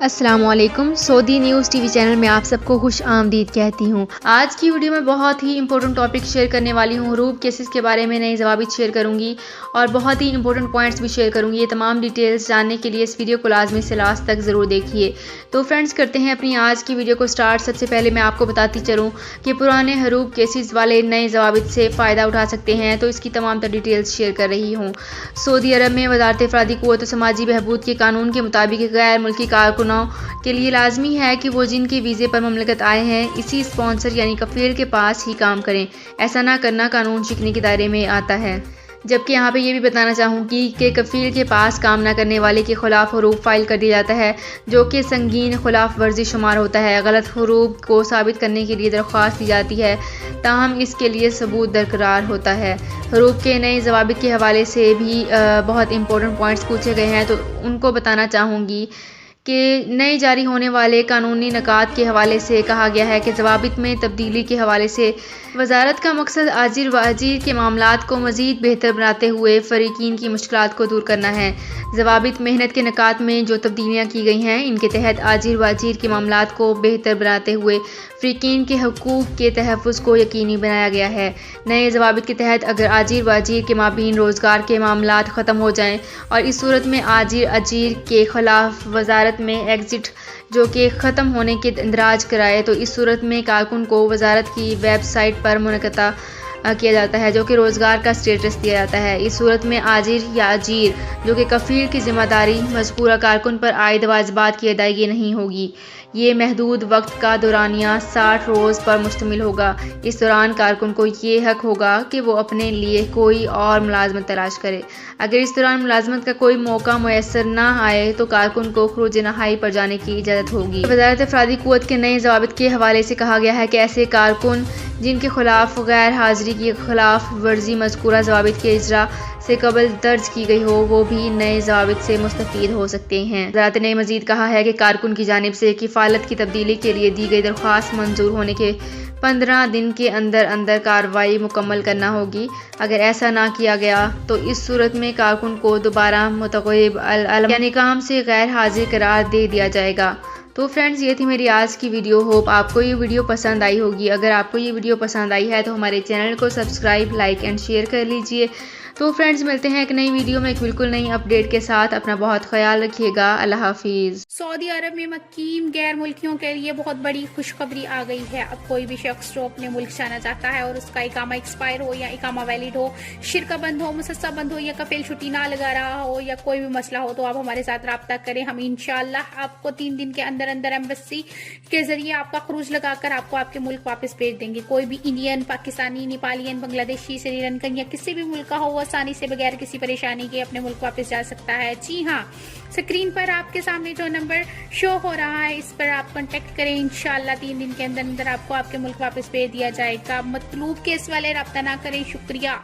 السلام علیکم، سعودی news T V channel میں آپ سب کو خوش آمدید کہتی ہوں۔ آج کی ویڈیو میں بہت ہی امپورٹنٹ ٹاپک شیئر کرنے والی ہوں۔ حروب کیسز کے بارے میں نئے ضوابط شیئر کروں گی اور بہت ہی امپورٹنٹ پوائنٹس بھی شیئر کروں گی۔ یہ تمام ڈیٹیلز جاننے کے لیے اس ویڈیو کو لازمی سے لاسٹ تک ضرور دیکھیے۔ تو فرینڈز، کرتے ہیں اپنی آج کی ویڈیو کو سٹارٹ۔ سب سے پہلے میں آپ کو بتاتی چلوں کہ پرانے حروب کیسز والے نئے ضوابط سے فائدہ اٹھا سکتے ہیں، تو اس کی تمام تر ڈیٹیلز شیئر کر رہی ہوں۔ سعودی عرب میں وزارت افرادی قوت و سماجی بہبود کے قانون کے مطابق غیر ملکی کارکنوں کے لیے لازمی ہے کہ وہ جن کے ویزے پر مملکت آئے ہیں اسی اسپانسر یعنی کفیل کے پاس ہی کام کریں۔ ایسا نہ کرنا قانون شکنی کے دائرے میں آتا ہے۔ جبکہ یہاں پہ یہ بھی بتانا چاہوں گی کہ کفیل کے پاس کام نہ کرنے والے کے خلاف حروب فائل کر دیا جاتا ہے، جو کہ سنگین خلاف ورزی شمار ہوتا ہے۔ غلط حروب کو ثابت کرنے کے لیے درخواست دی جاتی ہے، تاہم اس کے لیے ثبوت درکار ہوتا ہے۔ حروب کے نئے ضوابط کے حوالے سے بھی بہت امپورٹنٹ پوائنٹس پوچھے گئے ہیں، تو ان کو بتانا چاہوں گی کہ نئے جاری ہونے والے قانونی نکات کے حوالے سے کہا گیا ہے کہ ضوابط میں تبدیلی کے حوالے سے وزارت کا مقصد آجر و اجیر کے معاملات کو مزید بہتر بناتے ہوئے فریقین کی مشکلات کو دور کرنا ہے۔ ضوابط محنت کے نکات میں جو تبدیلیاں کی گئی ہیں، ان کے تحت آجر و اجیر کے معاملات کو بہتر بناتے ہوئے فریقین کے حقوق کے تحفظ کو یقینی بنایا گیا ہے۔ نئے ضوابط کے تحت اگر آجر و اجیر کے مابین روزگار کے معاملات ختم ہو جائیں اور اس صورت میں آجر اجیر کے خلاف وزارت میں ایگزٹ جو کہ ختم ہونے کے اندراج کرائے، تو اس صورت میں کارکن کو وزارت کی ویب سائٹ پر منقطع کیا جاتا ہے، جو کہ روزگار کا سٹیٹس دیا جاتا ہے۔ اس صورت میں آجر یا اجیر جو کہ کفیل کی ذمہ داری مذکورہ کارکن پر عائد واجبات کی ادائیگی نہیں ہوگی۔ یہ محدود وقت کا دورانیہ 60 روز پر مشتمل ہوگا۔ اس دوران کارکن کو یہ حق ہوگا کہ وہ اپنے لیے کوئی اور ملازمت تلاش کرے۔ اگر اس دوران ملازمت کا کوئی موقع میسر نہ آئے تو کارکن کو خروج نہائی پر جانے کی اجازت ہوگی۔ وزارت افرادی قوت کے نئے ضوابط کے حوالے سے کہا گیا ہے کہ ایسے کارکن جن کے خلاف غیر حاضری کی خلاف ورزی مذکورہ ضوابط کے اجرا سے قبل درج کی گئی ہو، وہ بھی نئے ضوابط سے مستفید ہو سکتے ہیں۔ وزارت نے مزید کہا ہے کہ کارکن کی جانب سے کفالت کی تبدیلی کے لیے دی گئی درخواست منظور ہونے کے 15 دن کے اندر اندر کارروائی مکمل کرنا ہوگی۔ اگر ایسا نہ کیا گیا تو اس صورت میں کارکن کو دوبارہ متغیب العلم یعنی کام سے غیر حاضر قرار دے دیا جائے گا۔ تو فرینڈز، یہ تھی میری آج کی ویڈیو۔ ہوپ آپ کو یہ ویڈیو پسند آئی ہوگی۔ اگر آپ کو یہ ویڈیو پسند آئی ہے تو ہمارے چینل کو سبسکرائب، لائک اینڈ شیئر کر لیجئے۔ تو فرینڈز، ملتے ہیں ایک نئی ویڈیو میں ایک بالکل نئی اپڈیٹ کے ساتھ۔ اپنا بہت خیال رکھیے گا۔ اللہ حافظ۔ سعودی عرب میں مقیم غیر ملکیوں کے لیے بہت بڑی خوشخبری آ گئی ہے۔ اب کوئی بھی شخص جو اپنے ملک جانا چاہتا ہے اور اس کا اقامہ ایکسپائر ہو یا اقامہ ویلڈ ہو، شرکہ بند ہو، مسسہ بند ہو یا کفیل چھٹی نہ لگا رہا ہو یا کوئی بھی مسئلہ ہو، تو آپ ہمارے ساتھ رابطہ کریں۔ ہم انشاءاللہ آپ کو 3 دن کے اندر اندر ایمبیسی کے ذریعے آپ کا خروج لگا کر آپ کو آپ کے ملک واپس بھیج دیں گے۔ کوئی بھی انڈین، پاکستانی، نیپالین، بنگلہ دیشی، سری لنکن یا کسی بھی ملک کا ہو، وہ آسانی سے بغیر کسی پریشانی کے اپنے ملک واپس جا سکتا ہے۔ جی ہاں، اسکرین پر آپ کے سامنے جو نمبر شو ہو رہا ہے، اس پر آپ کانٹیکٹ کریں۔ انشاءاللہ 3 دن کے اندر اندر آپ کو آپ کے ملک واپس بھیج دیا جائے گا۔ مطلوب کیس والے رابطہ نہ کریں۔ شکریہ۔